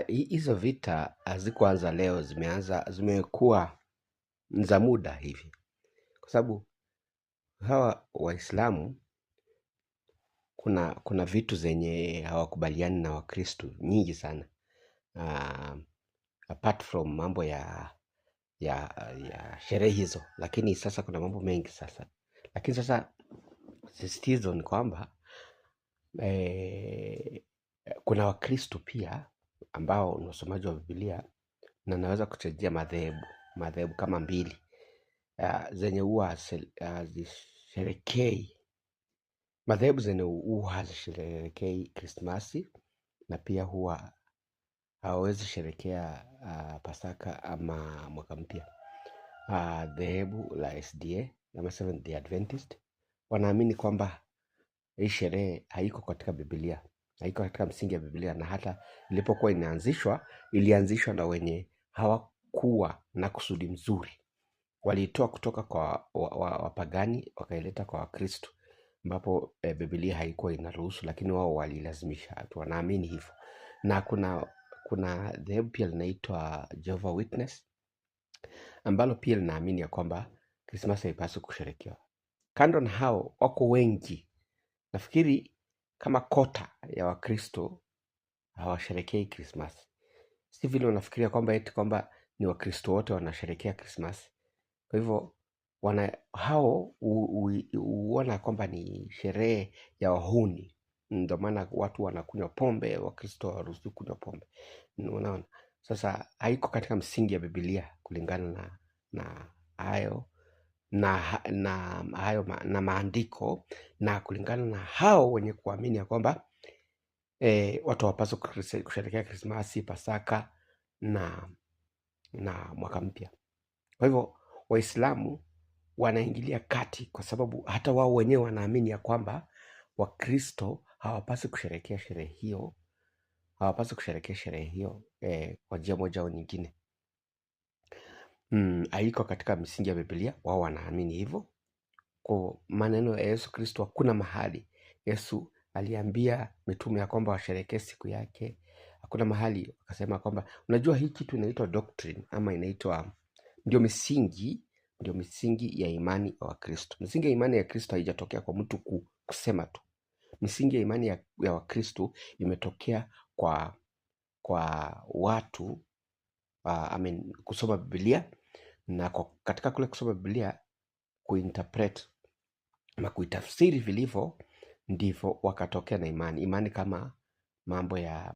Hizo vita hazikuanza leo, zimekuwa za muda hivi, kwa sababu hawa Waislamu kuna vitu zenye hawakubaliani na Wakristo nyingi sana. Uh, Apart from mambo ya sherehe hizo, lakini sasa kuna mambo mengi sasa. Lakini sasa sisitizo ni kwamba kuna Wakristo pia ambao ni wasomaji wa Biblia na naweza kutajia madhehebu kama mbili zenye huwa hazisherekei, madhehebu zenye huwa hazisherekei Krismasi na pia huwa hawawezi sherekea Pasaka ama mwaka mpya. Dhehebu la SDA ama Seventh Day Adventist wanaamini kwamba hii sherehe haiko katika Biblia, haiko katika msingi ya Biblia, na hata ilipokuwa ilianzishwa na wenye hawakuwa na kusudi mzuri. Waliitoa kutoka kwa wapagani wakaileta kwa Wakristo, ambapo Biblia haikuwa inaruhusu, lakini wao walilazimisha. Wanaamini hivyo, na kuna dhehebu pia linaitwa Jehovah Witness ambalo pia linaamini ya kwamba Krismasi haipaswi kusherekewa. Kando na hao wako wengi, nafikiri kama kota ya Wakristo hawasherekei Krismasi. Si vile unafikiria kwamba eti kwamba ni Wakristo wote wanasherekea Krismasi. Kwa hivyo hao huona kwamba ni sherehe ya wahuni, ndio maana watu wanakunywa pombe. Wakristo hawaruhusiwi kunywa pombe. Unaona, sasa haiko katika msingi ya Biblia kulingana na hayo na maandiko, na kulingana na hao wenye kuamini ya kwamba watu hawapaswi kusherehekea Krismasi, Pasaka na mwaka mpya. Kwa hivyo Waislamu wanaingilia kati, kwa sababu hata wao wenyewe wanaamini ya kwamba Wakristo hawapaswi kusherehekea sherehe hiyo, kwa njia moja au nyingine. Haiko katika misingi ya Biblia, wao wanaamini hivyo. Kwa maneno ya Yesu Kristo, hakuna mahali Yesu aliambia mitume ya kwamba washerehekee siku yake. Hakuna mahali akasema kwamba, unajua hii kitu inaitwa doctrine ama inaitwa ndio misingi ya imani ya Wakristo. Misingi ya imani ya Kristo haijatokea kwa mtu kusema tu. Misingi ya imani ya Wakristo imetokea kwa watu kusoma Biblia, na katika kule kusoma Biblia kuinterpret ama kuitafsiri vilivyo, ndivyo wakatokea na imani kama mambo ya